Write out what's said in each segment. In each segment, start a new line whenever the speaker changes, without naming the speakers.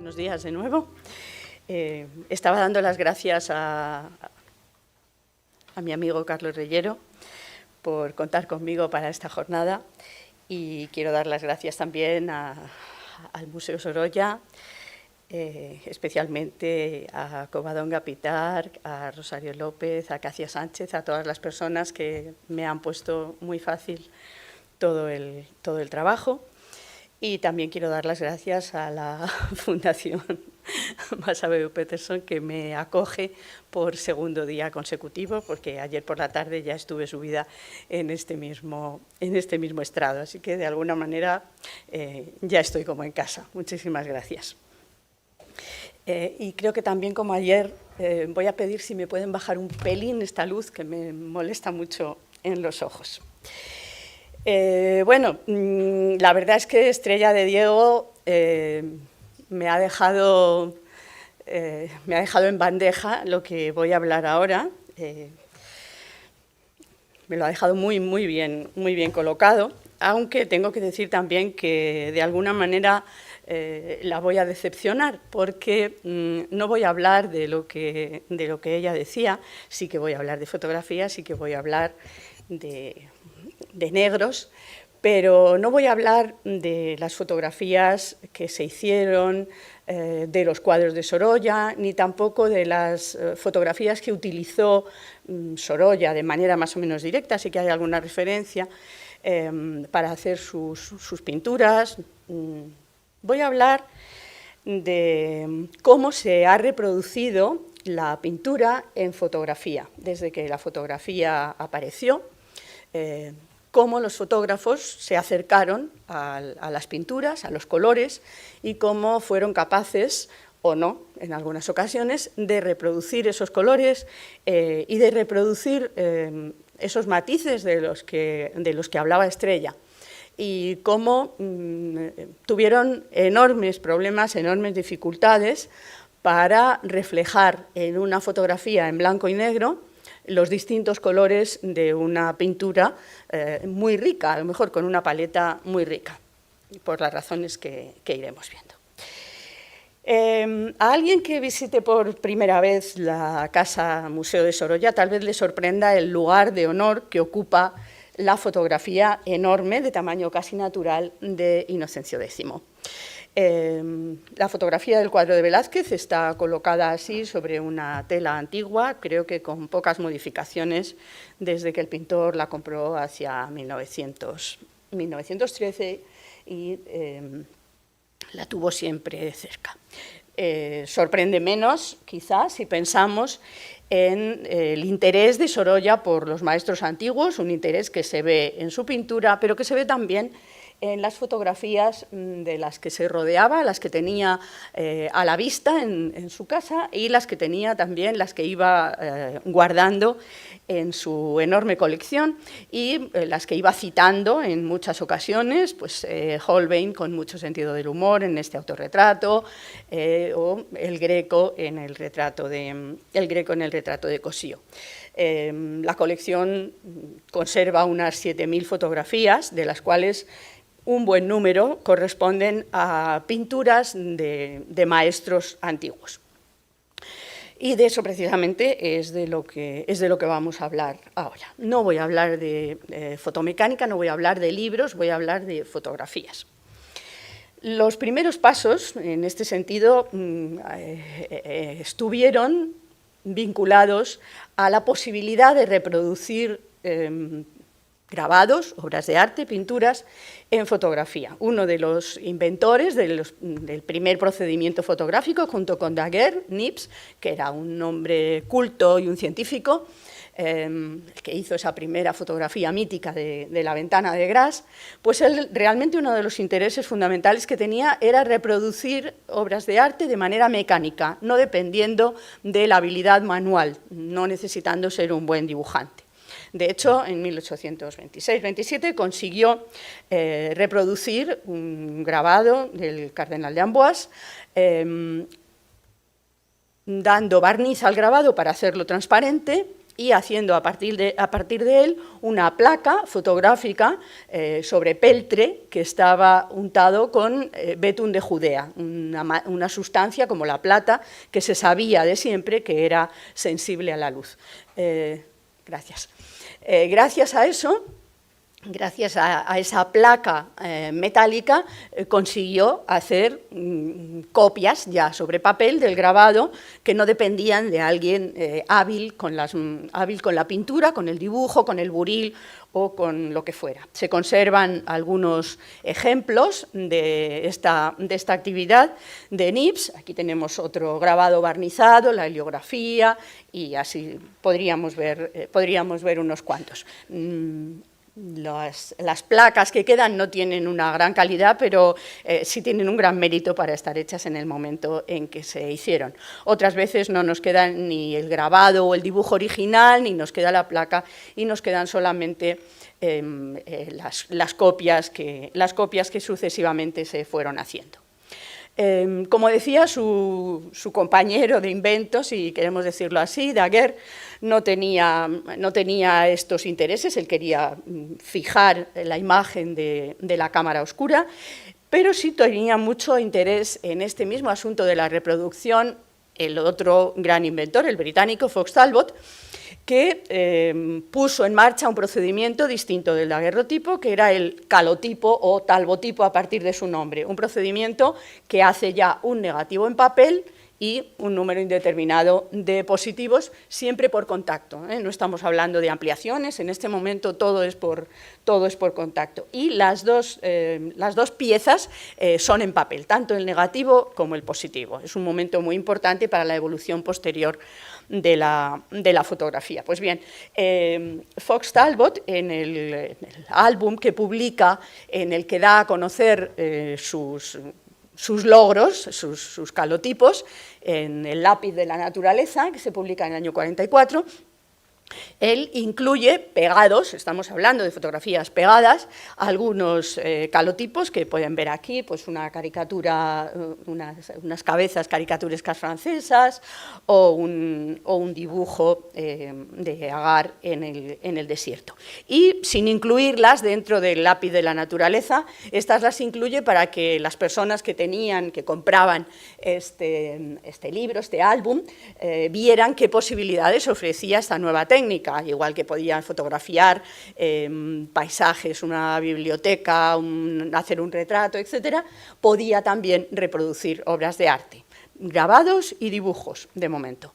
Buenos días de nuevo. Estaba dando las gracias a mi amigo Carlos Reyero por contar conmigo para esta jornada y quiero dar las gracias también al Museo Sorolla, especialmente a Covadonga Pitar, a Rosario López, a Casia Sánchez, a todas las personas que me han puesto muy fácil todo el trabajo. Y también quiero dar las gracias a la Fundación Massa B. Peterson, que me acoge por segundo día consecutivo, porque ayer por la tarde ya estuve subida en este mismo estrado. Así que, de alguna manera, ya estoy como en casa. Muchísimas gracias. Y creo que también, como ayer, voy a pedir si me pueden bajar un pelín esta luz, que me molesta mucho en los ojos. Bueno, la verdad es que Estrella de Diego me ha dejado en bandeja lo que voy a hablar ahora. Me lo ha dejado muy bien colocado, aunque tengo que decir también que de alguna manera la voy a decepcionar, porque no voy a hablar de lo que ella decía. Sí que voy a hablar de fotografía, sí que voy a hablar de negros, pero no voy a hablar de las fotografías que se hicieron, de los cuadros de Sorolla, ni tampoco de las fotografías que utilizó Sorolla de manera más o menos directa, sí que hay alguna referencia para hacer sus pinturas. Voy a hablar de cómo se ha reproducido la pintura en fotografía, desde que la fotografía apareció, cómo los fotógrafos se acercaron a las pinturas, a los colores, y cómo fueron capaces, o no, en algunas ocasiones, de reproducir esos colores y de reproducir esos matices de los que hablaba Estrella, y cómo tuvieron enormes problemas, enormes dificultades para reflejar en una fotografía en blanco y negro los distintos colores de una pintura muy rica, a lo mejor con una paleta muy rica, por las razones que iremos viendo. A alguien que visite por primera vez la Casa Museo de Sorolla, tal vez le sorprenda el lugar de honor que ocupa la fotografía enorme, de tamaño casi natural, de Inocencio X. La fotografía del cuadro de Velázquez está colocada así sobre una tela antigua, creo que con pocas modificaciones desde que el pintor la compró hacia 1913 y la tuvo siempre cerca. Sorprende menos, quizás, si pensamos en el interés de Sorolla por los maestros antiguos, un interés que se ve en su pintura, pero que se ve también en las fotografías de las que se rodeaba, las que tenía a la vista en su casa, y las que tenía también, las que iba guardando en su enorme colección, y las que iba citando en muchas ocasiones, pues Holbein con mucho sentido del humor en este autorretrato, o el Greco en el retrato de Cossío. La colección conserva unas 7.000 fotografías, de las cuales un buen número corresponden a pinturas de maestros antiguos. Y de eso precisamente es de lo que vamos a hablar ahora. No voy a hablar de fotomecánica, no voy a hablar de libros, voy a hablar de fotografías. Los primeros pasos, en este sentido, estuvieron vinculados a la posibilidad de reproducir grabados, obras de arte, pinturas, en fotografía. Uno de los inventores del primer procedimiento fotográfico, junto con Daguerre, Niepce, que era un hombre culto y un científico, que hizo esa primera fotografía mítica de la ventana de Grasse, pues él, realmente uno de los intereses fundamentales que tenía era reproducir obras de arte de manera mecánica, no dependiendo de la habilidad manual, no necesitando ser un buen dibujante. De hecho, en 1826-27 consiguió reproducir un grabado del cardenal de Amboise, dando barniz al grabado para hacerlo transparente, y haciendo a partir de él una placa fotográfica sobre peltre que estaba untado con betún de Judea, una sustancia como la plata que se sabía de siempre que era sensible a la luz. Gracias. Gracias a eso, gracias a esa placa metálica, consiguió hacer copias ya sobre papel del grabado que no dependían de alguien hábil con la pintura, con el dibujo, con el buril o con lo que fuera. Se conservan algunos ejemplos de esta actividad de Nips. Aquí tenemos otro grabado barnizado, la heliografía, y así podríamos ver unos cuantos. Las placas que quedan no tienen una gran calidad, pero sí tienen un gran mérito para estar hechas en el momento en que se hicieron. Otras veces no nos queda ni el grabado o el dibujo original, ni nos queda la placa, y nos quedan solamente las copias que sucesivamente se fueron haciendo. Como decía, su compañero de inventos, si queremos decirlo así, Daguerre, no tenía estos intereses. Él quería fijar la imagen de la cámara oscura, pero sí tenía mucho interés en este mismo asunto de la reproducción el otro gran inventor, el británico Fox Talbot, que puso en marcha un procedimiento distinto del daguerrotipo, que era el calotipo o talbotipo a partir de su nombre, un procedimiento que hace ya un negativo en papel y un número indeterminado de positivos, siempre por contacto, ¿eh? No estamos hablando de ampliaciones, en este momento todo es por contacto. Y las dos piezas son en papel, tanto el negativo como el positivo. Es un momento muy importante para la evolución posterior de la fotografía. Pues bien, Fox Talbot, en el álbum que publica, en el que da a conocer sus logros, sus calotipos, en el lápiz de la naturaleza, que se publica en el año 44, él incluye pegados, estamos hablando de fotografías pegadas, algunos calotipos que pueden ver aquí, pues una caricatura, unas cabezas caricaturescas francesas o un dibujo de Agar en el desierto. Y sin incluirlas dentro del lápiz de la naturaleza, estas las incluye para que las personas que compraban este libro, este álbum, vieran qué posibilidades ofrecía esta nueva técnica, igual que podían fotografiar paisajes, una biblioteca, hacer un retrato, etcétera, podía también reproducir obras de arte, grabados y dibujos, de momento.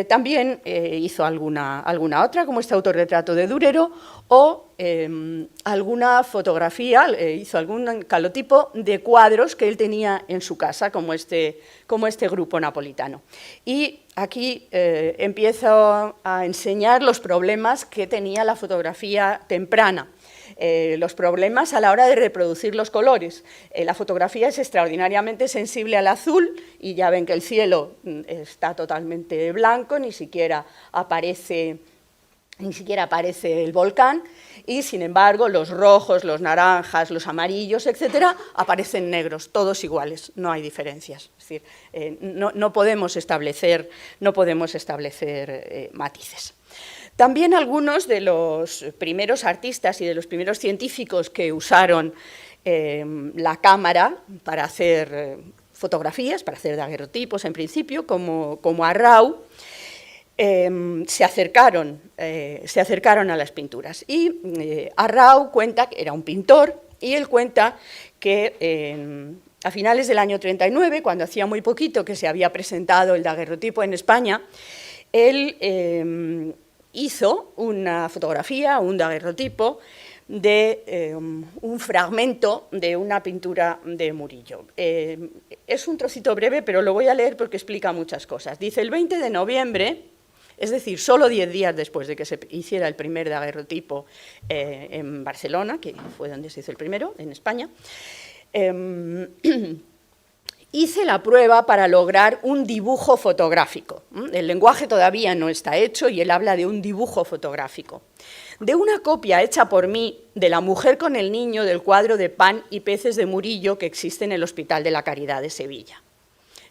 También hizo alguna otra, como este autorretrato de Durero, o alguna fotografía, hizo algún calotipo de cuadros que él tenía en su casa, como este grupo napolitano. Y aquí empiezo a enseñar los problemas que tenía la fotografía temprana. Los problemas a la hora de reproducir los colores. La fotografía es extraordinariamente sensible al azul y ya ven que el cielo está totalmente blanco, ni siquiera aparece el volcán, y sin embargo los rojos, los naranjas, los amarillos, etcétera, aparecen negros, todos iguales, no hay diferencias. Es decir, no podemos establecer matices. También algunos de los primeros artistas y de los primeros científicos que usaron la cámara para hacer fotografías, para hacer daguerrotipos en principio, como Arrau, se acercaron a las pinturas. Y Arrau cuenta que era un pintor, y él cuenta que a finales del año 39, cuando hacía muy poquito que se había presentado el daguerrotipo en España, él hizo una fotografía, un daguerrotipo, de un fragmento de una pintura de Murillo. Es un trocito breve, pero lo voy a leer porque explica muchas cosas. Dice: el 20 de noviembre, es decir, solo 10 días después de que se hiciera el primer daguerrotipo en Barcelona, que fue donde se hizo el primero, en España, hice la prueba para lograr un dibujo fotográfico. El lenguaje todavía no está hecho y él habla de un dibujo fotográfico. De una copia hecha por mí de la mujer con el niño del cuadro de pan y peces de Murillo que existe en el Hospital de la Caridad de Sevilla.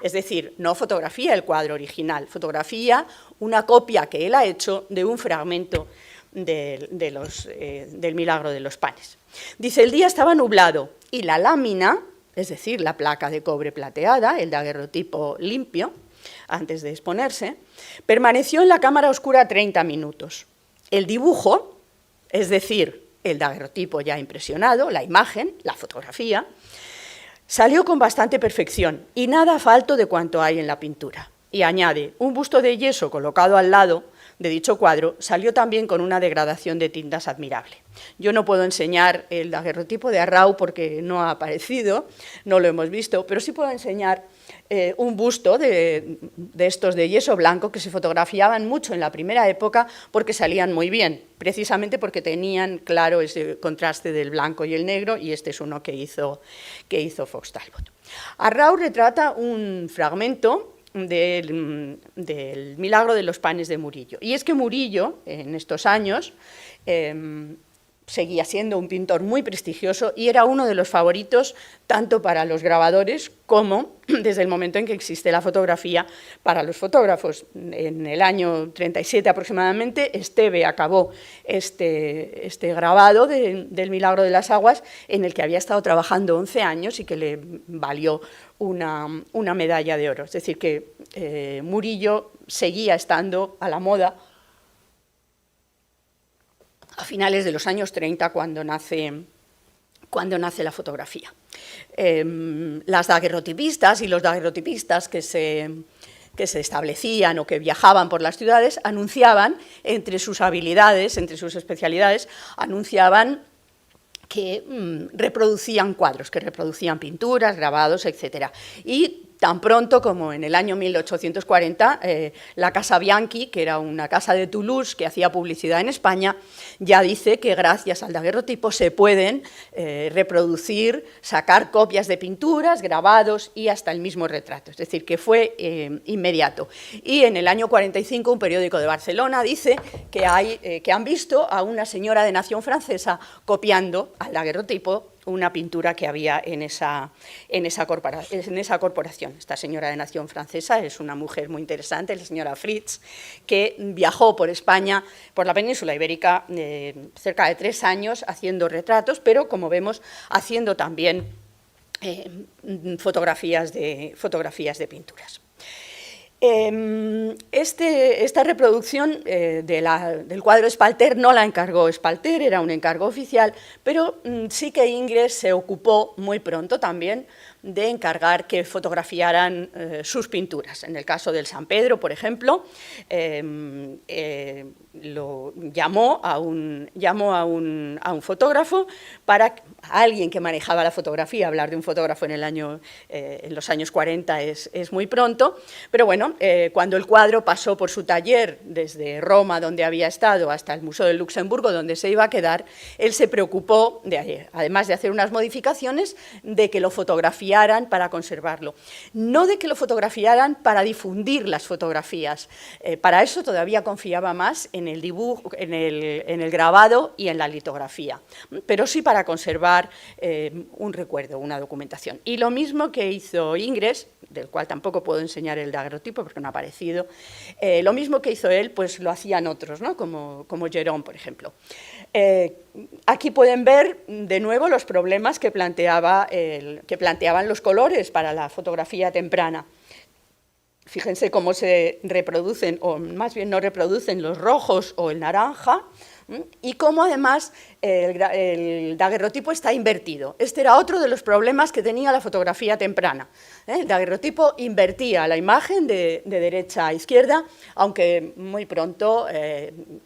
Es decir, no fotografía el cuadro original, fotografía una copia que él ha hecho de un fragmento del milagro de los panes. Dice, el día estaba nublado y la lámina, es decir, la placa de cobre plateada, el daguerrotipo limpio, antes de exponerse, permaneció en la cámara oscura 30 minutos. El dibujo, es decir, el daguerrotipo ya impresionado, la imagen, la fotografía, salió con bastante perfección y nada falto de cuanto hay en la pintura. Y añade, un busto de yeso colocado al lado de dicho cuadro salió también con una degradación de tintas admirable. Yo no puedo enseñar el daguerrotipo de Arrau porque no ha aparecido, no lo hemos visto, pero sí puedo enseñar un busto de estos de yeso blanco que se fotografiaban mucho en la primera época porque salían muy bien, precisamente porque tenían claro ese contraste del blanco y el negro, y este es uno que hizo Fox Talbot. Arrau retrata un fragmento del milagro de los panes de Murillo. Y es que Murillo, en estos años, seguía siendo un pintor muy prestigioso y era uno de los favoritos tanto para los grabadores como, desde el momento en que existe la fotografía, para los fotógrafos. En el año 37 aproximadamente, Esteve acabó este grabado del milagro de las aguas, en el que había estado trabajando 11 años y que le valió una medalla de oro. Es decir, que Murillo seguía estando a la moda a finales de los años 30, cuando nace la fotografía. Las daguerrotipistas y los daguerrotipistas que se establecían o que viajaban por las ciudades anunciaban, entre sus habilidades, entre sus especialidades, anunciaban que reproducían cuadros, que reproducían pinturas, grabados, etc. Y tan pronto como en el año 1840, la Casa Bianchi, que era una casa de Toulouse que hacía publicidad en España, ya dice que gracias al daguerrotipo se pueden reproducir, sacar copias de pinturas, grabados y hasta el mismo retrato. Es decir, que fue inmediato. Y en el año 45, un periódico de Barcelona dice que han visto a una señora de nación francesa copiando al daguerrotipo una pintura que había en esa corporación. Esta señora de nación francesa es una mujer muy interesante, la señora Fritz, que viajó por España, por la península ibérica, cerca de 3 años haciendo retratos, pero, como vemos, haciendo también fotografías de pinturas. Esta reproducción del cuadro Espalter no la encargó Espalter, era un encargo oficial, pero sí que Ingres se ocupó muy pronto también de encargar que fotografiaran sus pinturas. En el caso del San Pedro, por ejemplo, lo llamó a un fotógrafo, a alguien que manejaba la fotografía. Hablar de un fotógrafo en los años 40 es muy pronto, pero bueno, cuando el cuadro pasó por su taller desde Roma, donde había estado, hasta el Museo del Luxemburgo, donde se iba a quedar, él se preocupó, además de hacer unas modificaciones, de que lo fotografiaran para conservarlo. No de que lo fotografiaran para difundir las fotografías. Para eso todavía confiaba más en el dibujo, en el grabado y en la litografía, pero sí para conservar un recuerdo, una documentación. Y lo mismo que hizo Ingres, del cual tampoco puedo enseñar el daguerrotipo porque no ha aparecido, lo mismo que hizo él, pues lo hacían otros, ¿no? como Gerón, por ejemplo. Aquí pueden ver de nuevo los problemas que planteaban los colores para la fotografía temprana. Fíjense cómo se reproducen, o más bien no reproducen, los rojos o el naranja, y cómo además el daguerrotipo está invertido. Este era otro de los problemas que tenía la fotografía temprana. El daguerrotipo invertía la imagen de derecha a izquierda, aunque muy pronto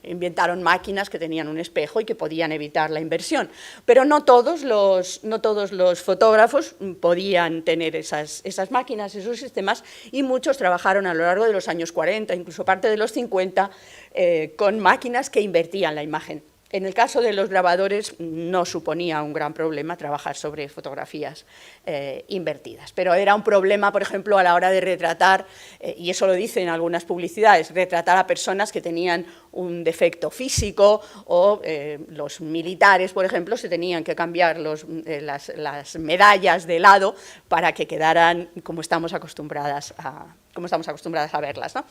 inventaron máquinas que tenían un espejo y que podían evitar la inversión. Pero no todos los fotógrafos podían tener esas máquinas, esos sistemas, y muchos trabajaron a lo largo de los años 40, incluso parte de los 50, con máquinas que invertían la imagen. En el caso de los grabadores no suponía un gran problema trabajar sobre fotografías invertidas, pero era un problema, por ejemplo, a la hora de retratar, y eso lo dicen algunas publicidades, retratar a personas que tenían un defecto físico o los militares, por ejemplo, se tenían que cambiar las medallas de lado para que quedaran como estamos acostumbradas a verlas, ¿no?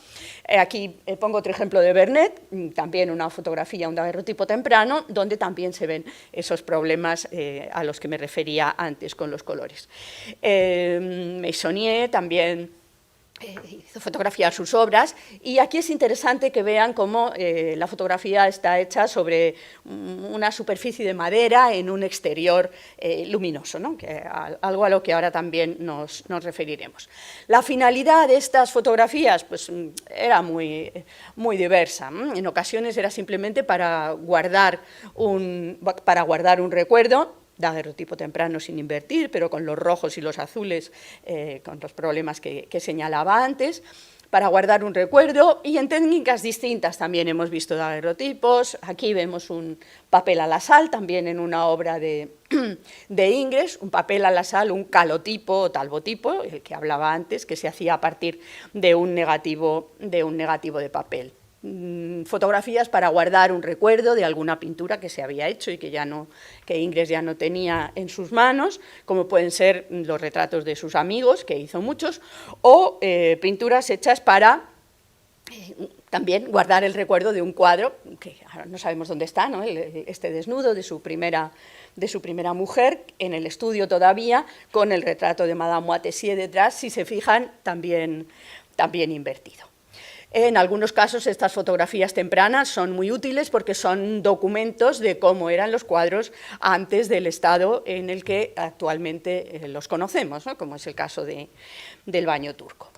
Aquí pongo otro ejemplo de Vernet, también una fotografía, un daguerrotipo temprano, donde también se ven esos problemas a los que me refería antes con los colores. Meissonier también hizo fotografiar sus obras, y aquí es interesante que vean cómo la fotografía está hecha sobre una superficie de madera en un exterior luminoso, ¿no? Algo a lo que ahora también nos referiremos. La finalidad de estas fotografías pues, era muy diversa. En ocasiones era simplemente para guardar un recuerdo, daguerrotipo temprano sin invertir, pero con los rojos y los azules, con los problemas que señalaba antes, para guardar un recuerdo, y en técnicas distintas también hemos visto daguerrotipos. Aquí vemos un papel a la sal, también en una obra de Ingres, un papel a la sal, un calotipo o talbotipo, el que hablaba antes, que se hacía a partir de un negativo de papel. Fotografías para guardar un recuerdo de alguna pintura que se había hecho y que Ingres ya no tenía en sus manos, como pueden ser los retratos de sus amigos, que hizo muchos, o pinturas hechas para también guardar el recuerdo de un cuadro, que ahora no sabemos dónde está, ¿no? Este desnudo de su primera mujer, en el estudio todavía, con el retrato de Madame Moitessier detrás, si se fijan, también invertido. En algunos casos estas fotografías tempranas son muy útiles porque son documentos de cómo eran los cuadros antes del estado en el que actualmente los conocemos, ¿no? Como es el caso del baño turco.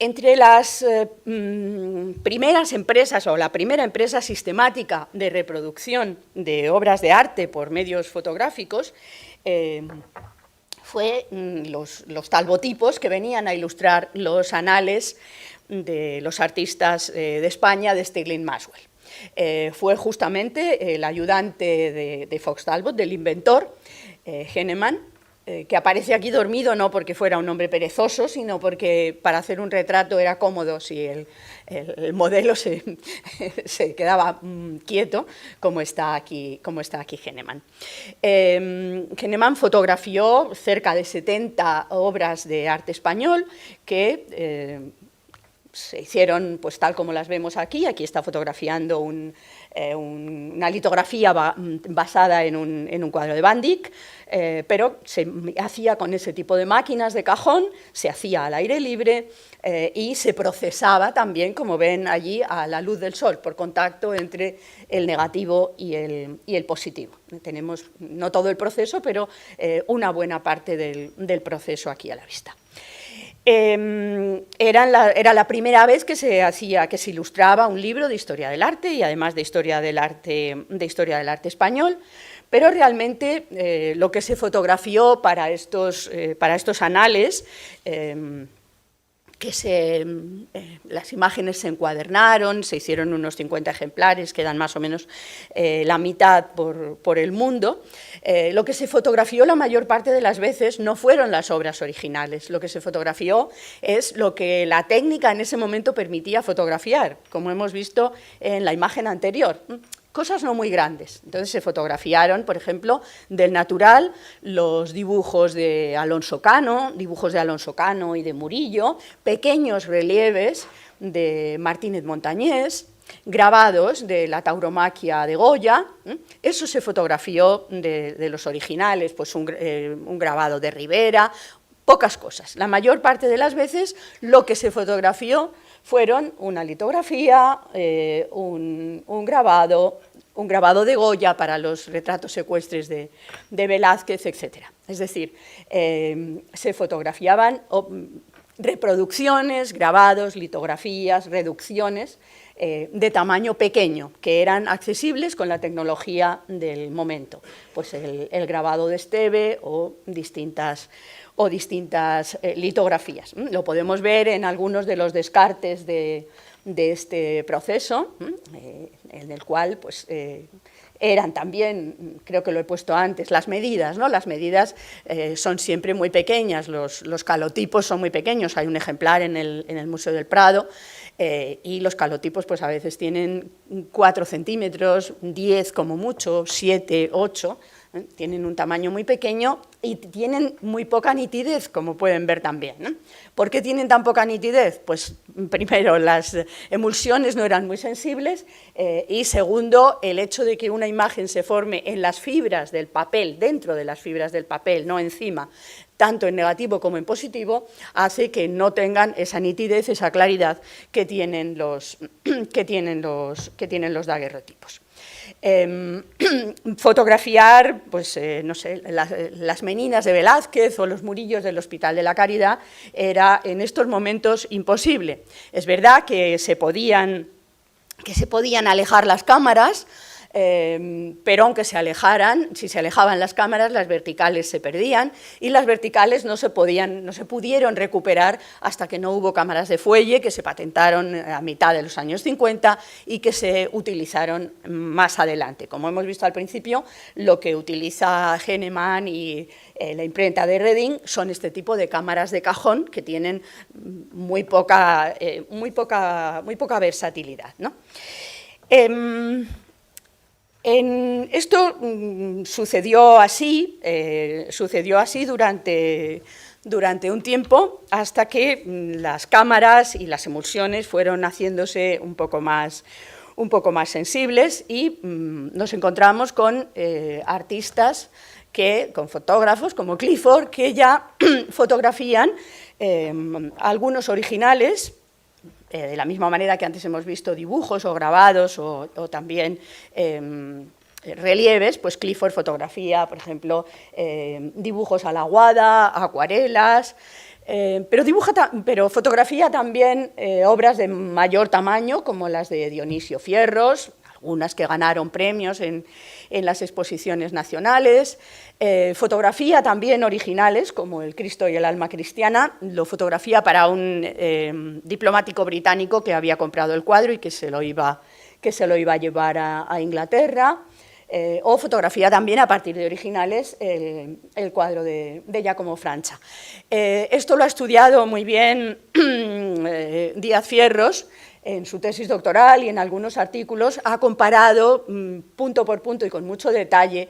Entre las primeras empresas, o la primera empresa sistemática de reproducción de obras de arte por medios fotográficos, fue los talbotipos que venían a ilustrar los anales de los artistas de España de Stirling Maxwell. Fue justamente el ayudante de Fox Talbot, del inventor, Henneman, que aparece aquí dormido no porque fuera un hombre perezoso, sino porque para hacer un retrato era cómodo si el modelo se quedaba quieto, como está aquí Henneman. Henneman fotografió cerca de 70 obras de arte español que se hicieron pues tal como las vemos aquí. Aquí está fotografiando una litografía basada en un cuadro de Van Dyck, pero se hacía con ese tipo de máquinas de cajón, se hacía al aire libre y se procesaba también, como ven allí, a la luz del sol, por contacto entre el negativo y el positivo. Tenemos no todo el proceso, pero una buena parte del proceso aquí a la vista. Era la primera vez que se ilustraba un libro de historia del arte, y además de historia del arte español, pero realmente lo que se fotografió para estos anales, las imágenes se encuadernaron, se hicieron unos 50 ejemplares, quedan más o menos la mitad por el mundo. Lo que se fotografió la mayor parte de las veces no fueron las obras originales, lo que se fotografió es lo que la técnica en ese momento permitía fotografiar, como hemos visto en la imagen anterior. Cosas no muy grandes. Entonces se fotografiaron, por ejemplo, del natural, los dibujos de Alonso Cano y de Murillo, pequeños relieves de Martínez Montañés, grabados de la tauromaquia de Goya. Eso se fotografió de los originales, pues un grabado de Rivera, pocas cosas. La mayor parte de las veces lo que se fotografió fueron una litografía, un grabado de Goya para los retratos ecuestres de Velázquez, etc. Es decir, se fotografiaban reproducciones, grabados, litografías, reducciones de tamaño pequeño, que eran accesibles con la tecnología del momento, pues el grabado de Esteve o distintas litografías. Lo podemos ver en algunos de los descartes de de este proceso, en el cual pues, eran también, creo que lo he puesto antes, las medidas, ¿no? Las medidas son siempre muy pequeñas, los calotipos son muy pequeños, hay un ejemplar en el Museo del Prado, y los calotipos pues, a veces tienen 4 centímetros, 10 como mucho, 7, 8, tienen un tamaño muy pequeño y tienen muy poca nitidez, como pueden ver también, ¿no? ¿Por qué tienen tan poca nitidez? Pues primero, las emulsiones no eran muy sensibles y segundo, el hecho de que una imagen se forme en las fibras del papel, dentro de las fibras del papel, no encima, tanto en negativo como en positivo, hace que no tengan esa nitidez, esa claridad que tienen los daguerrotipos. Fotografiar, pues, no sé, las meninas de Velázquez o los murillos del Hospital de la Caridad era en estos momentos imposible. Es verdad que se podían alejar las cámaras, pero aunque se alejaran, si se alejaban las cámaras, las verticales se perdían y las verticales no se pudieron recuperar hasta que no hubo cámaras de fuelle que se patentaron a mitad de los años 50 y que se utilizaron más adelante. Como hemos visto al principio, lo que utiliza Henneman y la imprenta de Reading son este tipo de cámaras de cajón que tienen muy poca versatilidad, ¿no? Esto sucedió así durante un tiempo hasta que las cámaras y las emulsiones fueron haciéndose un poco más sensibles y nos encontramos con artistas, con fotógrafos como Clifford, que ya fotografían algunos originales, de la misma manera que antes hemos visto dibujos o grabados o también relieves, pues Clifford fotografía, por ejemplo, dibujos a la aguada, acuarelas, pero fotografía también obras de mayor tamaño, como las de Dionisio Fierros, algunas que ganaron premios en las exposiciones nacionales, fotografía también originales, como el Cristo y el alma cristiana, lo fotografía para un diplomático británico que había comprado el cuadro y que se lo iba a llevar a Inglaterra, o fotografía también a partir de originales el cuadro de Giacomo Francia. Esto lo ha estudiado muy bien Díaz Fierros en su tesis doctoral y en algunos artículos, ha comparado punto por punto y con mucho detalle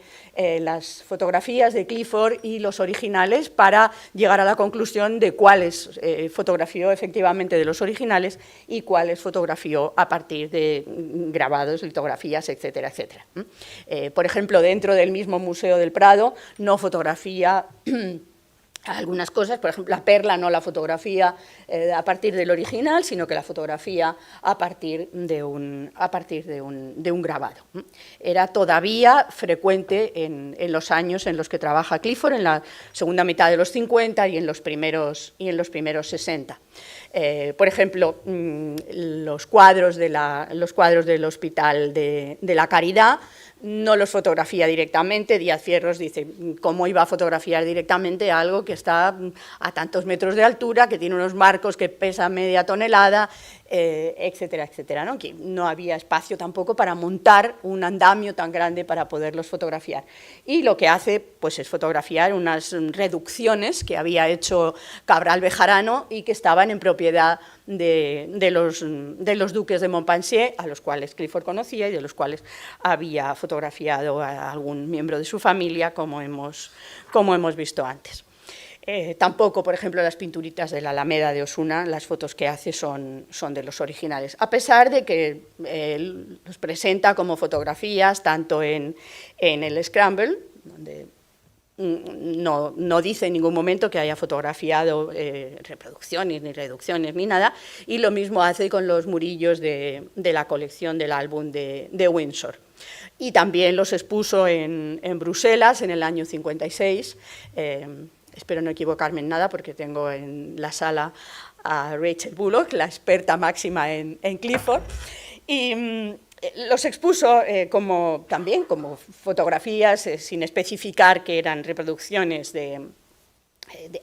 las fotografías de Clifford y los originales para llegar a la conclusión de cuáles fotografió efectivamente de los originales y cuáles fotografió a partir de grabados, litografías, etcétera, etcétera. Por ejemplo, dentro del mismo Museo del Prado no fotografía algunas cosas, por ejemplo, la perla no la fotografía a partir del original, sino que la fotografía a partir de un grabado. Era todavía frecuente en los años en los que trabaja Clifford, en la segunda mitad de los 50 y en los primeros 60. Por ejemplo, los cuadros del Hospital de la Caridad no los fotografía directamente. Díaz Fierros dice, ¿cómo iba a fotografiar directamente algo que está a tantos metros de altura, que tiene unos marcos que pesan media tonelada, etcétera, etcétera, ¿no? Que no había espacio tampoco para montar un andamio tan grande para poderlos fotografiar. Y lo que hace pues, es fotografiar unas reducciones que había hecho Cabral Bejarano y que estaban en propiedad de los duques de Montpensier, a los cuales Clifford conocía y de los cuales había fotografiado a algún miembro de su familia, como hemos visto antes. Tampoco, por ejemplo, las pinturitas de la Alameda de Osuna, las fotos que hace son de los originales, a pesar de que los presenta como fotografías, tanto en el Scramble, donde no dice en ningún momento que haya fotografiado reproducciones, ni reducciones, ni nada, y lo mismo hace con los murillos de la colección del álbum de Windsor. Y también los expuso en Bruselas en el año 56, espero no equivocarme en nada porque tengo en la sala a Rachel Bullock, la experta máxima en Clifford, y los expuso también como fotografías sin especificar que eran reproducciones de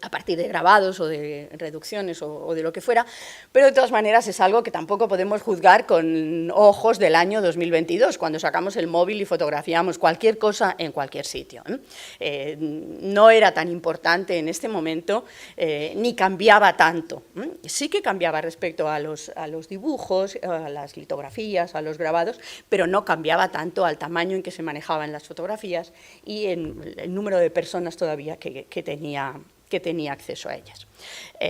a partir de grabados o de reducciones o de lo que fuera, pero de todas maneras es algo que tampoco podemos juzgar con ojos del año 2022, cuando sacamos el móvil y fotografiamos cualquier cosa en cualquier sitio. No era tan importante en este momento, ni cambiaba tanto. Sí que cambiaba respecto a los dibujos, a las litografías, a los grabados, pero no cambiaba tanto al tamaño en que se manejaban las fotografías y en el número de personas todavía que tenía acceso a ellas.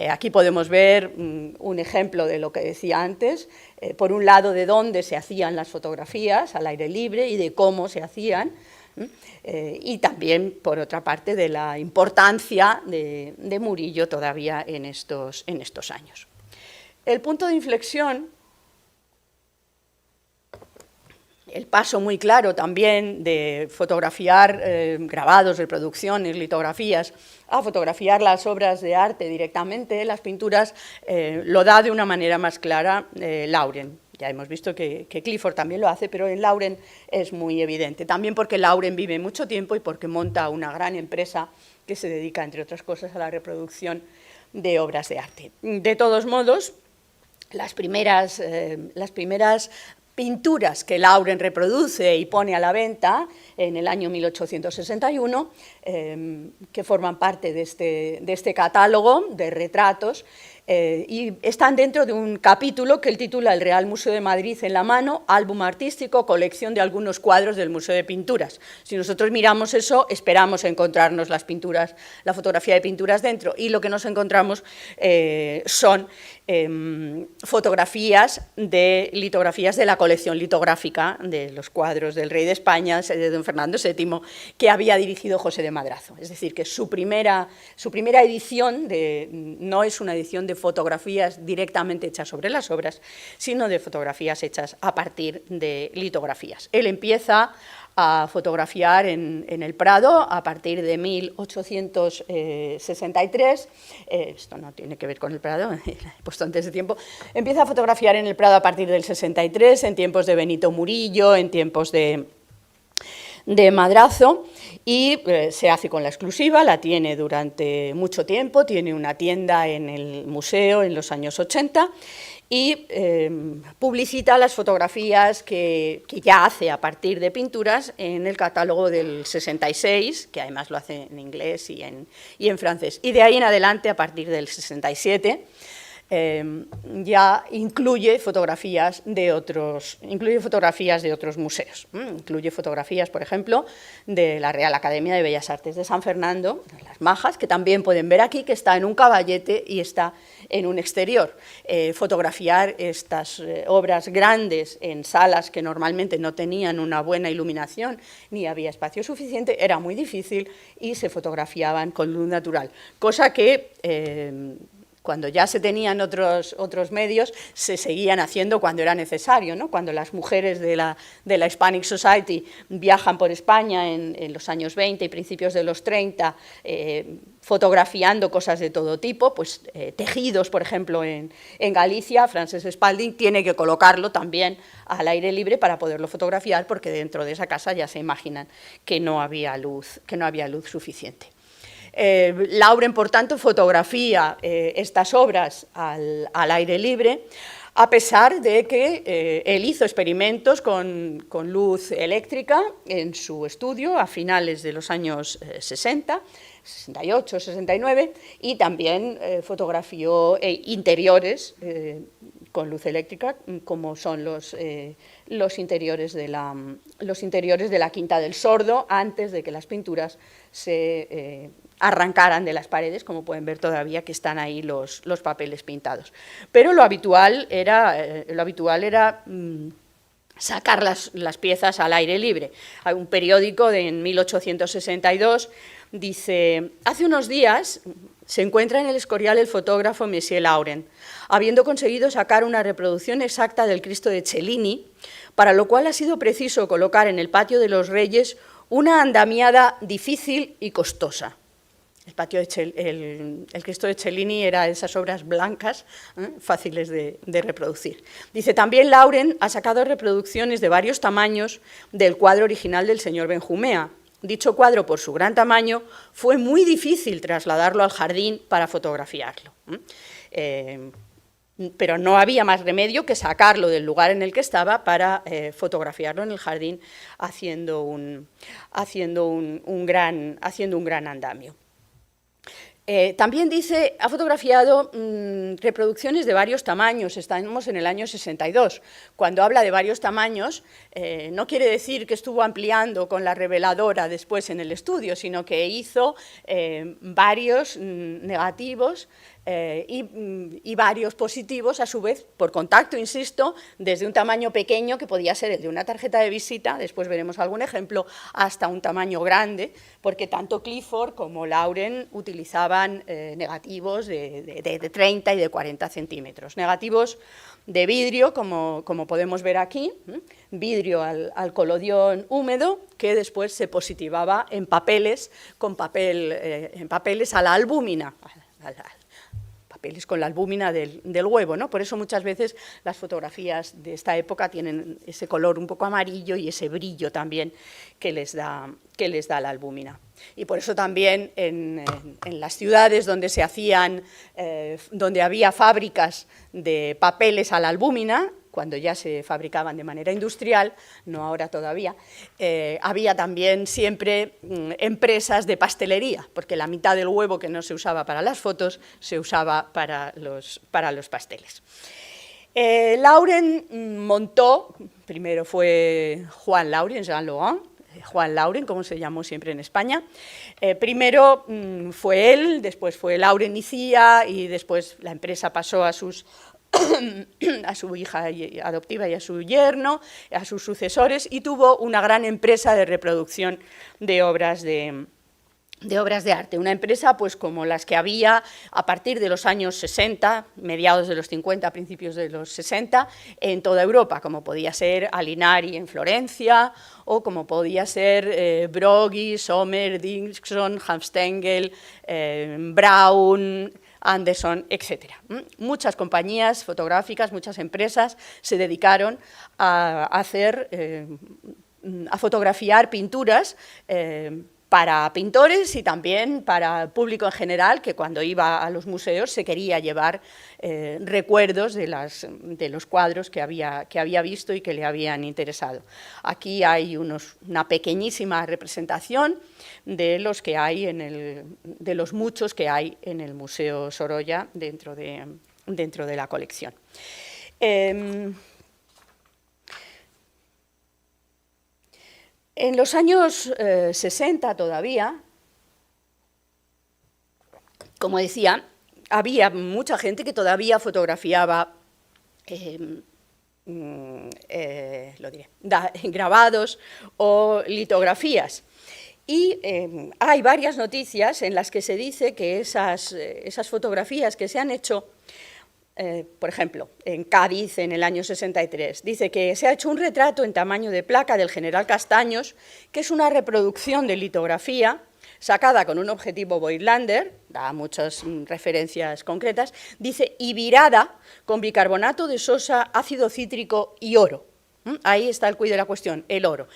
Aquí podemos ver un ejemplo de lo que decía antes, por un lado de dónde se hacían las fotografías al aire libre y de cómo se hacían, y también, por otra parte, de la importancia de Murillo todavía en estos años. El punto de inflexión, el paso muy claro también de fotografiar grabados, reproducciones, litografías, a fotografiar las obras de arte directamente, las pinturas, lo da de una manera más clara Lauren. Ya hemos visto que Clifford también lo hace, pero en Lauren es muy evidente. También porque Lauren vive mucho tiempo y porque monta una gran empresa que se dedica, entre otras cosas, a la reproducción de obras de arte. De todos modos, las primeras pinturas que Lauren reproduce y pone a la venta en el año 1861, que forman parte de este catálogo de retratos, y están dentro de un capítulo que él titula El Real Museo de Madrid en la mano, álbum artístico, colección de algunos cuadros del Museo de Pinturas. Si nosotros miramos eso, esperamos encontrarnos las pinturas, la fotografía de pinturas dentro, y lo que nos encontramos son fotografías de litografías de la colección litográfica de los cuadros del rey de España, de don Fernando VII, que había dirigido José de Madrazo. Es decir, que su primera edición no es una edición de fotografías directamente hechas sobre las obras, sino de fotografías hechas a partir de litografías. Él empieza a fotografiar en el Prado a partir de 1863, esto no tiene que ver con el Prado, lo he puesto antes de tiempo, empieza a fotografiar en el Prado a partir del 63, en tiempos de Benito Murillo, en tiempos de Madrazo, y se hace con la exclusiva, la tiene durante mucho tiempo, tiene una tienda en el museo en los años 80, y publicita las fotografías que ya hace a partir de pinturas en el catálogo del 66, que además lo hace en inglés y en francés. Y de ahí en adelante, a partir del 67, ya incluye fotografías de otros museos. Incluye fotografías, por ejemplo, de la Real Academia de Bellas Artes de San Fernando, Las Majas, que también pueden ver aquí, que está en un caballete y está en un exterior. Fotografiar estas obras grandes en salas que normalmente no tenían una buena iluminación ni había espacio suficiente era muy difícil y se fotografiaban con luz natural, cosa que cuando ya se tenían otros medios, se seguían haciendo cuando era necesario, ¿no? Cuando las mujeres de la Hispanic Society viajan por España en los años 20 y principios de los 30, fotografiando cosas de todo tipo, pues tejidos, por ejemplo, en Galicia, Frances Spalding tiene que colocarlo también al aire libre para poderlo fotografiar, porque dentro de esa casa ya se imaginan que no había luz suficiente. Lauren, por tanto, fotografía estas obras al aire libre, a pesar de que él hizo experimentos con luz eléctrica en su estudio a finales de los años 60, 68, 69, y también fotografió interiores con luz eléctrica, como son los interiores de la Quinta del Sordo, antes de que las pinturas se arrancaran de las paredes, como pueden ver todavía que están ahí los papeles pintados. Pero lo habitual era sacar las piezas al aire libre. Hay un periódico en 1862 dice: hace unos días se encuentra en el Escorial el fotógrafo Monsieur Lauren, habiendo conseguido sacar una reproducción exacta del Cristo de Cellini, para lo cual ha sido preciso colocar en el patio de los Reyes una andamiada difícil y costosa. El Cristo de Cellini era esas obras blancas, fáciles de reproducir. Dice, también Lauren ha sacado reproducciones de varios tamaños del cuadro original del señor Benjumea, Dicho cuadro, por su gran tamaño, fue muy difícil trasladarlo al jardín para fotografiarlo. Pero no había más remedio que sacarlo del lugar en el que estaba para fotografiarlo en el jardín haciendo un gran andamio. También dice, ha fotografiado reproducciones de varios tamaños, estamos en el año 62. Cuando habla de varios tamaños, no quiere decir que estuvo ampliando con la reveladora después en el estudio, sino que hizo varios negativos y varios positivos, a su vez, por contacto, insisto, desde un tamaño pequeño, que podía ser el de una tarjeta de visita, después veremos algún ejemplo, hasta un tamaño grande, porque tanto Clifford como Lauren utilizaban negativos de 30 y de 40 centímetros. Negativos de vidrio, como podemos ver aquí, vidrio al colodión húmedo, que después se positivaba en papeles, en papeles a la albúmina, papeles con la albúmina del huevo, ¿no? Por eso muchas veces las fotografías de esta época tienen ese color un poco amarillo y ese brillo también que les da la albúmina. Y por eso también en las ciudades donde donde había fábricas de papeles a la albúmina, cuando ya se fabricaban de manera industrial, no ahora todavía, había también siempre empresas de pastelería, porque la mitad del huevo que no se usaba para las fotos se usaba para los pasteles. Lauren montó, primero fue Juan Lauren, Jean Laurent, Juan Lauren, como se llamó siempre en España. Primero fue él, después fue Lauren y Cía, y después la empresa pasó a su hija adoptiva y a su yerno, a sus sucesores, y tuvo una gran empresa de reproducción de obras de arte. Una empresa pues como las que había a partir de los años 60, mediados de los 50, principios de los 60, en toda Europa, como podía ser Alinari en Florencia, o como podía ser Broggie, Sommer, Dixon, Hamstengel, Braun, Anderson, etc. Muchas compañías fotográficas, muchas empresas se dedicaron a fotografiar pinturas para pintores y también para público en general, que cuando iba a los museos se quería llevar recuerdos de los cuadros que había visto y que le habían interesado. Aquí hay una pequeñísima representación de los que hay de los muchos que hay en el Museo Sorolla dentro de la colección. En los años 60 todavía, como decía, había mucha gente que todavía fotografiaba grabados o litografías. Y hay varias noticias en las que se dice que esas fotografías que se han hecho, por ejemplo, en Cádiz en el año 63, dice que se ha hecho un retrato en tamaño de placa del general Castaños, que es una reproducción de litografía sacada con un objetivo Voigtlander, da muchas referencias concretas, dice, y virada con bicarbonato de sosa, ácido cítrico y oro. Ahí está el quid de la cuestión, el oro.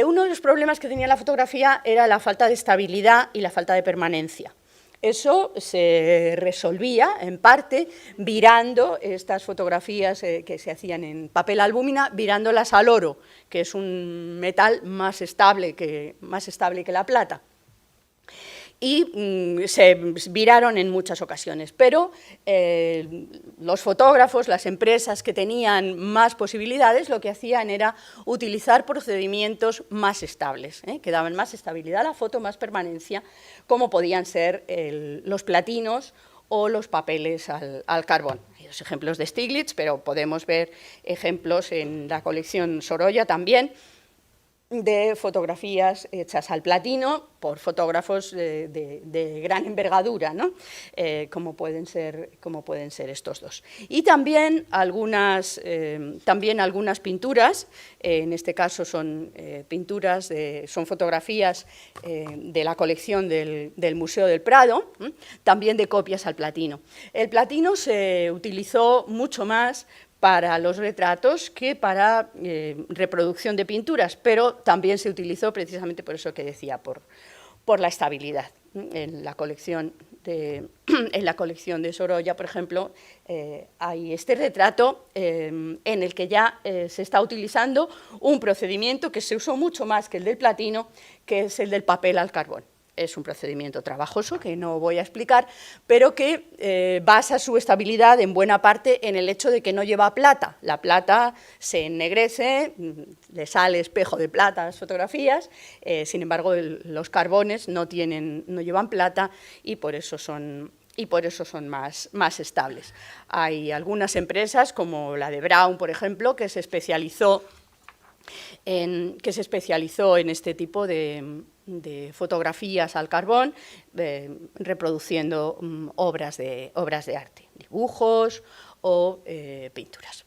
Uno de los problemas que tenía la fotografía era la falta de estabilidad y la falta de permanencia. Eso se resolvía, en parte, virando estas fotografías que se hacían en papel albúmina, virándolas al oro, que es un metal más estable que la plata. Y se viraron en muchas ocasiones, pero los fotógrafos, las empresas que tenían más posibilidades, lo que hacían era utilizar procedimientos más estables, que daban más estabilidad a la foto, más permanencia, como podían ser los platinos o los papeles al carbón. Hay dos ejemplos de Stieglitz, pero podemos ver ejemplos en la colección Sorolla también, de fotografías hechas al platino por fotógrafos de gran envergadura, ¿no? como pueden ser estos dos. Y también algunas pinturas, en este caso son son fotografías de la colección del Museo del Prado, también de copias al platino. El platino se utilizó mucho más para los retratos que para reproducción de pinturas, pero también se utilizó precisamente por eso que decía, por la estabilidad. En la colección de Sorolla, por ejemplo, hay este retrato en el que ya se está utilizando un procedimiento que se usó mucho más que el del platino, que es el del papel al carbón. Es un procedimiento trabajoso que no voy a explicar, pero que basa su estabilidad en buena parte en el hecho de que no lleva plata. La plata se ennegrece, le sale espejo de plata a las fotografías, sin embargo los carbones no llevan plata y por eso son más estables. Hay algunas empresas, como la de Braun, por ejemplo, que se especializó en este tipo de fotografías al carbón, reproduciendo obras de arte, dibujos o pinturas.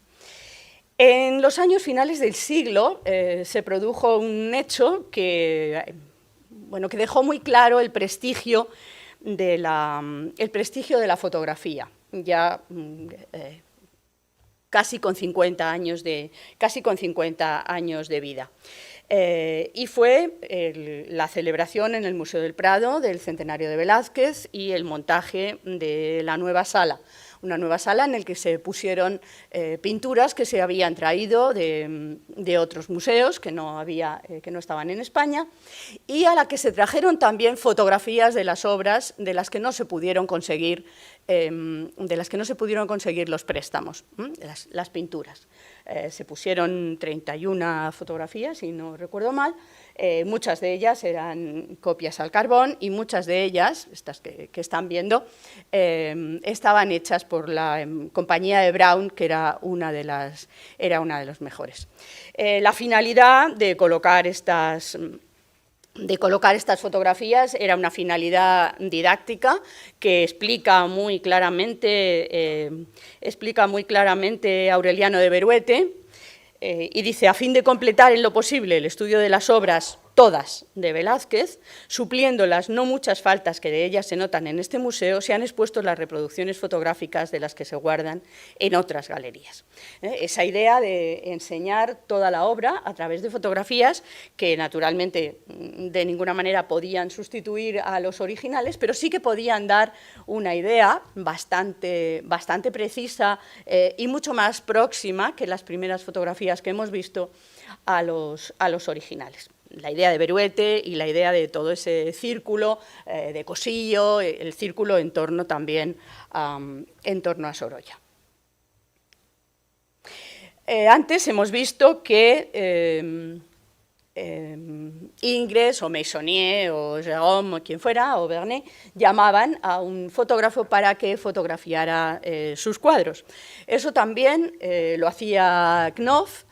En los años finales del siglo se produjo un hecho que dejó muy claro el prestigio de la fotografía, ya casi con 50 años de vida. Y fue la celebración en el Museo del Prado del centenario de Velázquez y el montaje de la nueva sala, una nueva sala en la que se pusieron pinturas que se habían traído de otros museos que no estaban en España, y a la que se trajeron también fotografías de las obras de las que no se pudieron conseguir los préstamos, las pinturas. Se pusieron 31 fotografías, si no recuerdo mal, muchas de ellas eran copias al carbón y muchas de ellas, estas que están viendo, estaban hechas por la compañía de Braun, que era una de los mejores. La finalidad de colocar estas fotografías era una finalidad didáctica que explica muy claramente Aureliano de Beruete, y dice: a fin de completar en lo posible el estudio de las obras todas de Velázquez, supliendo las no muchas faltas que de ellas se notan en este museo, se han expuesto las reproducciones fotográficas de las que se guardan en otras galerías. Esa idea de enseñar toda la obra a través de fotografías, que naturalmente de ninguna manera podían sustituir a los originales, pero sí que podían dar una idea bastante precisa y mucho más próxima que las primeras fotografías que hemos visto a los originales. La idea de Beruete y la idea de todo ese círculo de Cosillo, el círculo en torno también a Sorolla. Antes hemos visto que Ingres o Meissonier o Jérôme o quien fuera, o Vernet, llamaban a un fotógrafo para que fotografiara sus cuadros. Eso también lo hacía Knopf.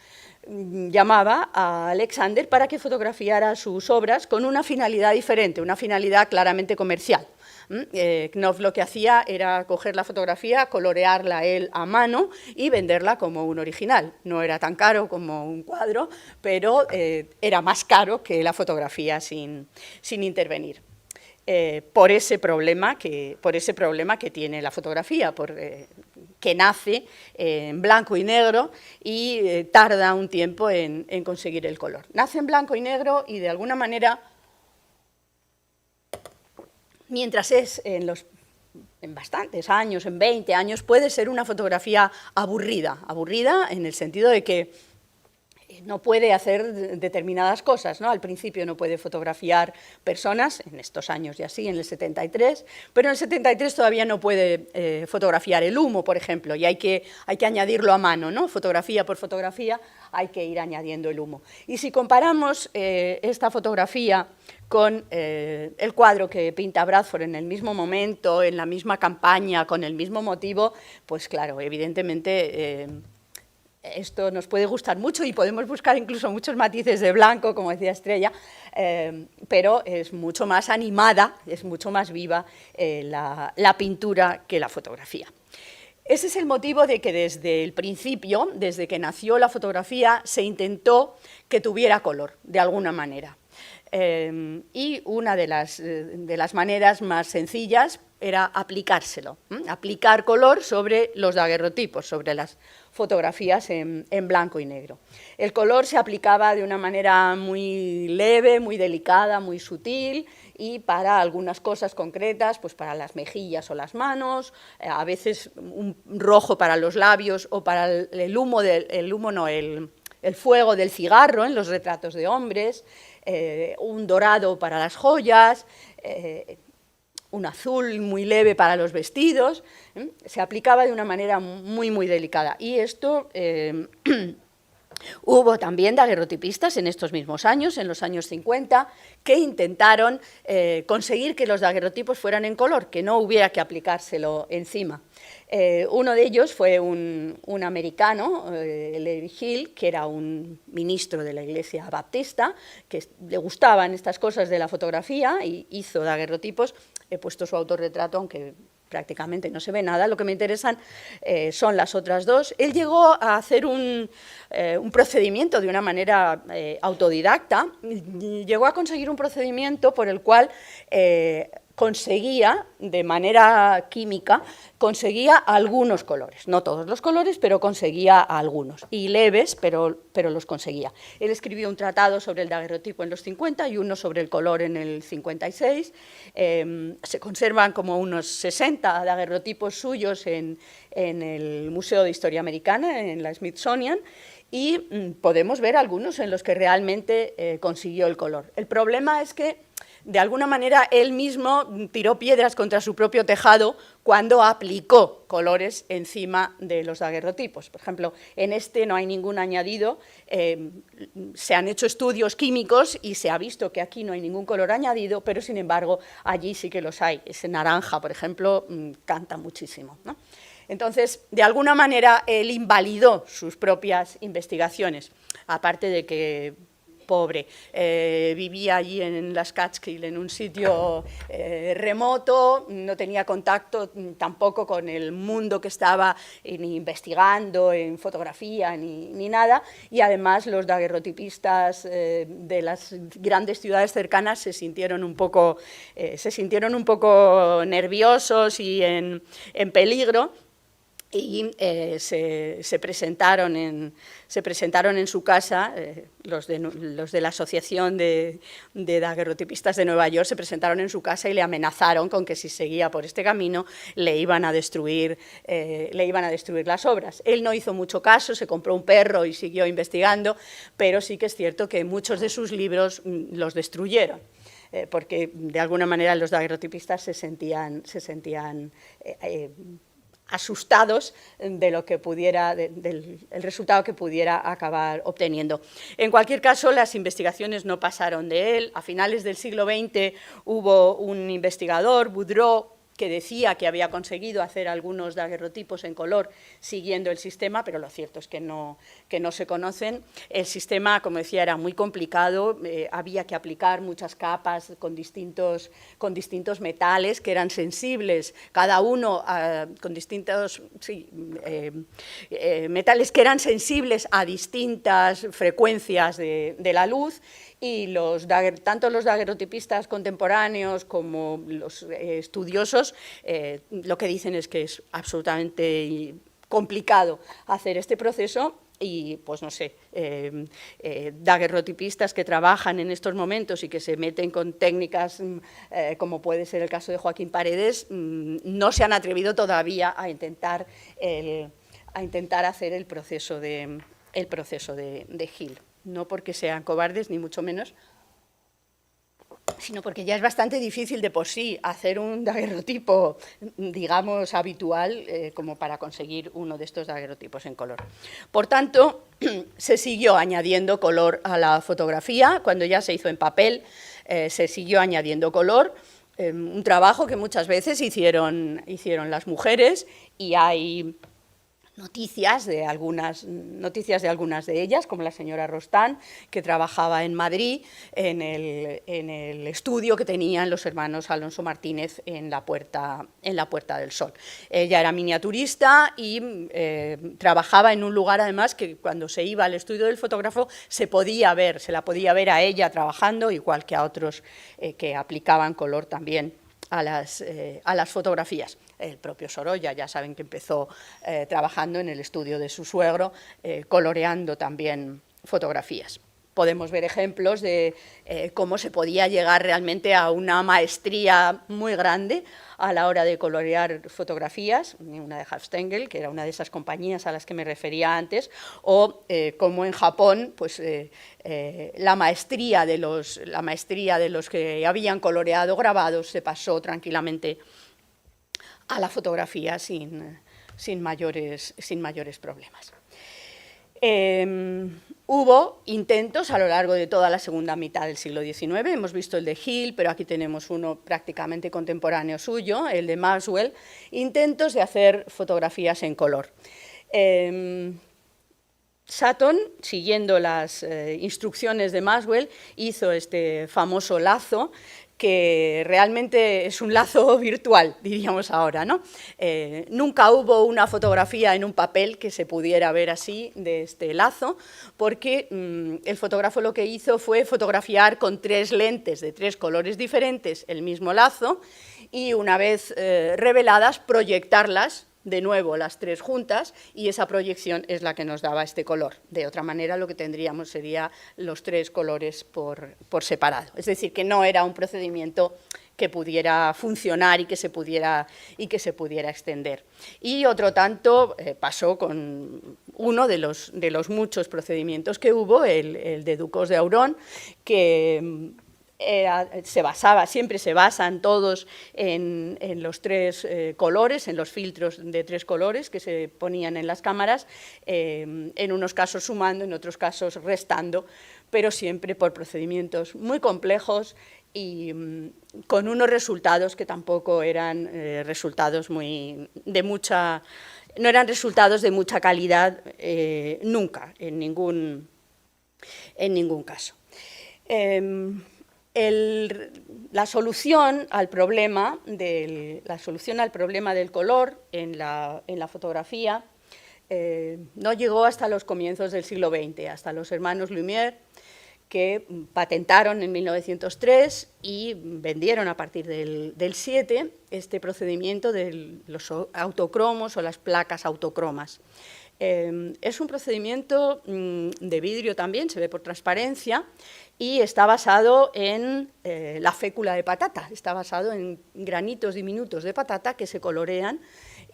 Llamaba a Alexander para que fotografiara sus obras con una finalidad diferente, una finalidad claramente comercial. Knopf lo que hacía era coger la fotografía, colorearla él a mano y venderla como un original. No era tan caro como un cuadro, pero era más caro que la fotografía sin intervenir. Por ese problema que tiene la fotografía, que nace en blanco y negro y tarda un tiempo en conseguir el color. Nace en blanco y negro y de alguna manera, mientras es en bastantes años, en 20 años, puede ser una fotografía aburrida en el sentido de que no puede hacer determinadas cosas, ¿no? Al principio no puede fotografiar personas, en estos años ya sí, en el 73, pero en el 73 todavía no puede fotografiar el humo, por ejemplo, y hay que añadirlo a mano, ¿no? Fotografía por fotografía hay que ir añadiendo el humo. Y si comparamos esta fotografía con el cuadro que pinta Bradford en el mismo momento, en la misma campaña, con el mismo motivo, pues claro, evidentemente esto nos puede gustar mucho y podemos buscar incluso muchos matices de blanco, como decía Estrella, pero es mucho más animada, es mucho más viva la pintura que la fotografía. Ese es el motivo de que desde el principio, desde que nació la fotografía, se intentó que tuviera color, de alguna manera. Y una de las maneras más sencillas era aplicárselo, aplicar color sobre los daguerrotipos, sobre las fotografías en blanco y negro. El color se aplicaba de una manera muy leve, muy delicada, muy sutil, y para algunas cosas concretas, pues para las mejillas o las manos, a veces un rojo para los labios o para el fuego del cigarro en los retratos de hombres, un dorado para las joyas, un azul muy leve para los vestidos, se aplicaba de una manera muy, muy delicada. Y esto, hubo también daguerrotipistas en estos mismos años, en los años 50, que intentaron conseguir que los daguerrotipos fueran en color, que no hubiera que aplicárselo encima. Uno de ellos fue un americano, Levi Hill, que era un ministro de la Iglesia Baptista, que le gustaban estas cosas de la fotografía y hizo daguerrotipos. He puesto su autorretrato, aunque prácticamente no se ve nada. Lo que me interesan son las otras dos. Él llegó a hacer un procedimiento de una manera autodidacta, llegó a conseguir un procedimiento por el cual conseguía, de manera química, conseguía algunos colores, no todos los colores, pero conseguía algunos, y leves, pero los conseguía. Él escribió un tratado sobre el daguerrotipo en los 50 y uno sobre el color en el 56. Se conservan como unos 60 daguerrotipos suyos en el Museo de Historia Americana, en la Smithsonian, y podemos ver algunos en los que realmente consiguió el color. El problema es que, de alguna manera, él mismo tiró piedras contra su propio tejado cuando aplicó colores encima de los daguerrotipos. Por ejemplo, en este no hay ningún añadido, se han hecho estudios químicos y se ha visto que aquí no hay ningún color añadido, pero sin embargo allí sí que los hay. Ese naranja, por ejemplo, canta muchísimo, ¿no? Entonces, de alguna manera, él invalidó sus propias investigaciones, aparte de que, pobre, vivía allí en las Catskill, en un sitio remoto, no tenía contacto tampoco con el mundo que estaba ni investigando en fotografía ni nada, y además los daguerrotipistas de las grandes ciudades cercanas se sintieron un poco nerviosos y en peligro. Y se presentaron en su casa, los de la Asociación de Daguerrotipistas de Nueva York se presentaron en su casa y le amenazaron con que si seguía por este camino le iban a destruir las obras. Él no hizo mucho caso, se compró un perro y siguió investigando, pero sí que es cierto que muchos de sus libros los destruyeron. Porque de alguna manera los daguerrotipistas se sentían asustados de lo que pudiera, del resultado que pudiera acabar obteniendo. En cualquier caso, las investigaciones no pasaron de él. A finales del siglo XX hubo un investigador, Boudreau, que decía que había conseguido hacer algunos daguerrotipos en color siguiendo el sistema, pero lo cierto es que no se conocen. El sistema, como decía, era muy complicado, había que aplicar muchas capas con distintos metales que eran sensibles, cada uno con distintos metales que eran sensibles a distintas frecuencias de la luz, y tanto los daguerrotipistas contemporáneos como los estudiosos lo que dicen es que es absolutamente complicado hacer este proceso. Y, pues no sé, daguerrotipistas que trabajan en estos momentos y que se meten con técnicas como puede ser el caso de Joaquín Paredes, no se han atrevido todavía a intentar hacer el proceso de Hill. No porque sean cobardes, ni mucho menos, sino porque ya es bastante difícil de por sí hacer un daguerrotipo, digamos, habitual, como para conseguir uno de estos daguerrotipos en color. Por tanto, se siguió añadiendo color a la fotografía. Cuando ya se hizo en papel, se siguió añadiendo color, un trabajo que muchas veces hicieron las mujeres, y hay noticias de algunas de ellas, como la señora Rostán, que trabajaba en Madrid en el estudio que tenían los hermanos Alonso Martínez en la Puerta del Sol. Ella era miniaturista y trabajaba en un lugar, además, que cuando se iba al estudio del fotógrafo se la podía ver a ella trabajando, igual que a otros que aplicaban color también a las fotografías. El propio Sorolla, ya saben que empezó trabajando en el estudio de su suegro, coloreando también fotografías. Podemos ver ejemplos de cómo se podía llegar realmente a una maestría muy grande a la hora de colorear fotografías, una de Halfstengel, que era una de esas compañías a las que me refería antes, o cómo en Japón pues, la maestría de los que habían coloreado grabados se pasó tranquilamente a la fotografía sin mayores problemas. Hubo intentos a lo largo de toda la segunda mitad del siglo XIX, hemos visto el de Hill, pero aquí tenemos uno prácticamente contemporáneo suyo, el de Maxwell, intentos de hacer fotografías en color. Sutton, siguiendo las instrucciones de Maxwell, hizo este famoso lazo, que realmente es un lazo virtual, diríamos ahora, ¿no? Nunca hubo una fotografía en un papel que se pudiera ver así, de este lazo, porque el fotógrafo lo que hizo fue fotografiar con 3 lentes de 3 colores diferentes el mismo lazo y, una vez reveladas, proyectarlas de nuevo las 3 juntas, y esa proyección es la que nos daba este color. De otra manera, lo que tendríamos sería los 3 colores por separado. Es decir, que no era un procedimiento que pudiera funcionar y que se pudiera extender. Y otro tanto pasó con uno de los muchos procedimientos que hubo, el de Ducos de Aurón, que siempre se basan todos en los 3 colores, en los filtros de 3 colores que se ponían en las cámaras, en unos casos sumando, en otros casos restando, pero siempre por procedimientos muy complejos y con unos resultados que tampoco eran resultados no eran resultados de mucha calidad nunca, en ningún caso. La solución al problema del color en la fotografía no llegó hasta los comienzos del siglo XX, hasta los hermanos Lumière, que patentaron en 1903 y vendieron a partir del 7 este procedimiento de los autocromos o las placas autocromas. Es un procedimiento de vidrio también, se ve por transparencia, y está basado en la fécula de patata, está basado en granitos diminutos de patata que se colorean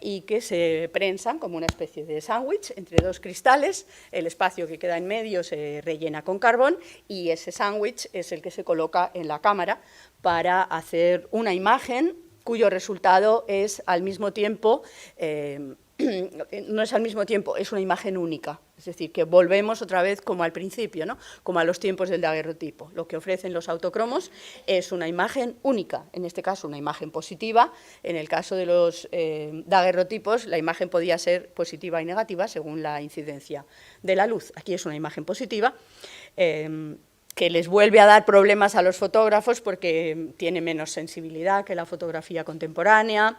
y que se prensan como una especie de sándwich entre 2 cristales, el espacio que queda en medio se rellena con carbón y ese sándwich es el que se coloca en la cámara para hacer una imagen cuyo resultado es al mismo tiempo, no es al mismo tiempo, es una imagen única. Es decir, que volvemos otra vez como al principio, ¿no? Como a los tiempos del daguerrotipo. Lo que ofrecen los autocromos es una imagen única, en este caso una imagen positiva. En el caso de los daguerrotipos, la imagen podía ser positiva y negativa según la incidencia de la luz. Aquí es una imagen positiva, que les vuelve a dar problemas a los fotógrafos porque tiene menos sensibilidad que la fotografía contemporánea,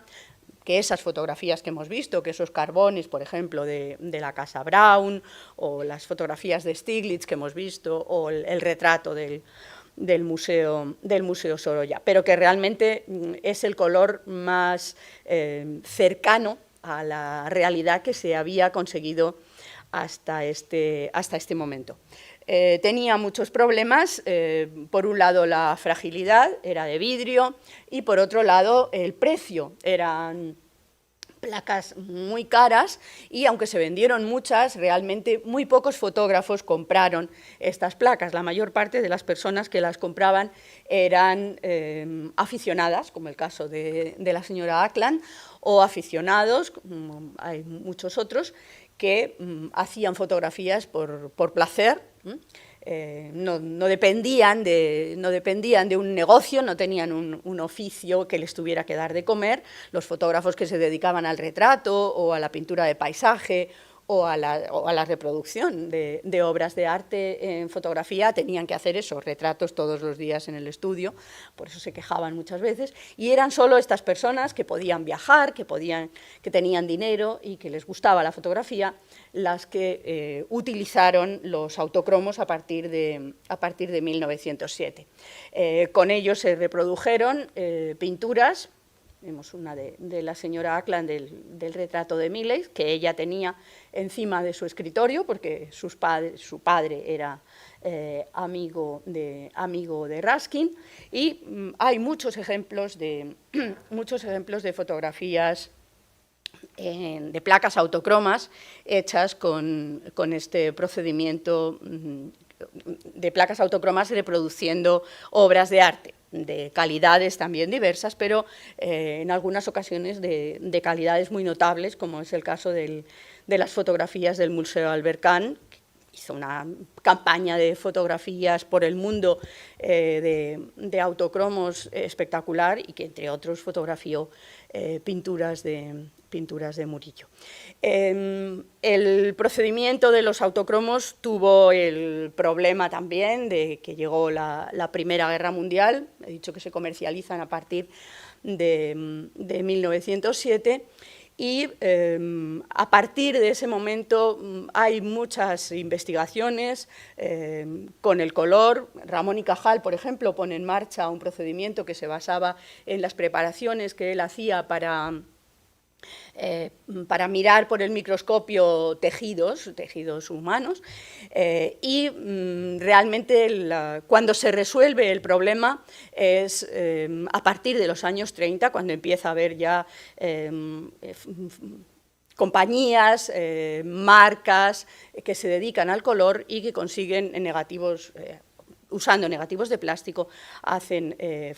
que esas fotografías que hemos visto, que esos carbones, por ejemplo, de la Casa Braun, o las fotografías de Stiglitz que hemos visto, o el retrato del Museo Sorolla, pero que realmente es el color más cercano a la realidad que se había conseguido hasta este momento. Tenía muchos problemas, por un lado la fragilidad, era de vidrio, y por otro lado el precio, eran placas muy caras y aunque se vendieron muchas, realmente muy pocos fotógrafos compraron estas placas. La mayor parte de las personas que las compraban eran aficionadas, como el caso de la señora Ackland, o aficionados, hay muchos otros, que hacían fotografías por placer, no dependían de un negocio, no tenían un oficio que les tuviera que dar de comer. Los fotógrafos que se dedicaban al retrato o a la pintura de paisaje o a la reproducción de obras de arte en fotografía tenían que hacer eso, retratos todos los días en el estudio, por eso se quejaban muchas veces, y eran solo estas personas que podían viajar, que tenían dinero y que les gustaba la fotografía, las que utilizaron los autocromos a partir de 1907. Con ellos se reprodujeron pinturas. Vemos una de la señora Ackland del retrato de Millais, que ella tenía encima de su escritorio, porque su padre era amigo de Ruskin, y hay muchos ejemplos de fotografías de placas autocromas hechas con este procedimiento de placas autocromas reproduciendo obras de arte, de calidades también diversas, pero en algunas ocasiones de calidades muy notables, como es el caso de las fotografías del Museo Albert Kahn, que hizo una campaña de fotografías por el mundo de autocromos espectacular y que, entre otros, fotografió pinturas de Murillo. El procedimiento de los autocromos tuvo el problema también de que llegó la Primera Guerra Mundial. He dicho que se comercializan a partir de 1907, y a partir de ese momento hay muchas investigaciones con el color. Ramón y Cajal, por ejemplo, pone en marcha un procedimiento que se basaba en las preparaciones que él hacía para mirar por el microscopio tejidos humanos, y realmente cuando se resuelve el problema es a partir de los años 30, cuando empieza a haber ya compañías, marcas que se dedican al color y que consiguen negativos, usando negativos de plástico, hacen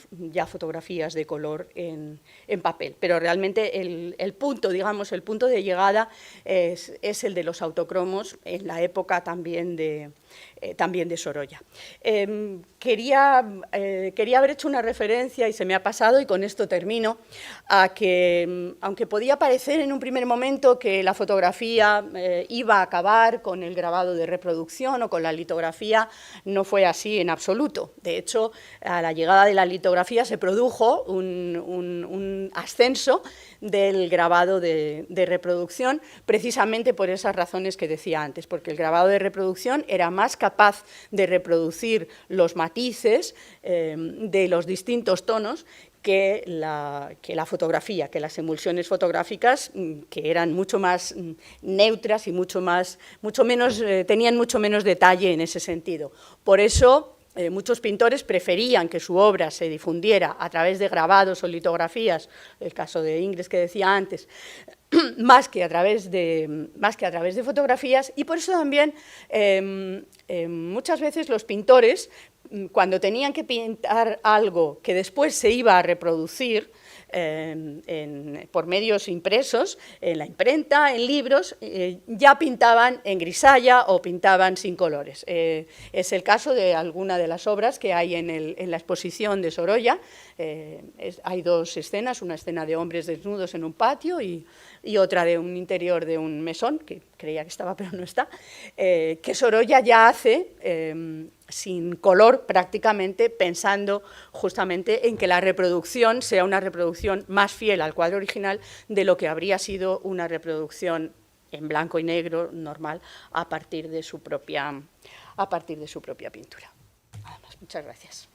ya fotografías de color en papel. Pero realmente el punto, digamos, el punto de llegada es el de los autocromos en la época también de Sorolla. Quería haber hecho una referencia, y se me ha pasado, y con esto termino, a que, aunque podía parecer en un primer momento que la fotografía iba a acabar con el grabado de reproducción o con la litografía, no fue así en absoluto. De hecho, a la llegada de la litografía se produjo un ascenso del grabado de reproducción, precisamente por esas razones que decía antes, porque el grabado de reproducción era más capaz de reproducir los matices de los distintos tonos que la fotografía, que las emulsiones fotográficas, que eran mucho más neutras y tenían mucho menos detalle en ese sentido. Por eso, muchos pintores preferían que su obra se difundiera a través de grabados o litografías, el caso de Ingres que decía antes, más que a través de fotografías, y por eso también muchas veces los pintores, cuando tenían que pintar algo que después se iba a reproducir por medios impresos, en la imprenta, en libros, ya pintaban en grisalla o pintaban sin colores. Es el caso de alguna de las obras que hay en la exposición de Sorolla. Hay dos escenas, una escena de hombres desnudos en un patio y otra de un interior de un mesón, que creía que estaba pero no está, que Sorolla ya hace sin color prácticamente, pensando justamente en que la reproducción sea una reproducción más fiel al cuadro original de lo que habría sido una reproducción en blanco y negro normal a partir de su propia pintura. Nada más, muchas gracias.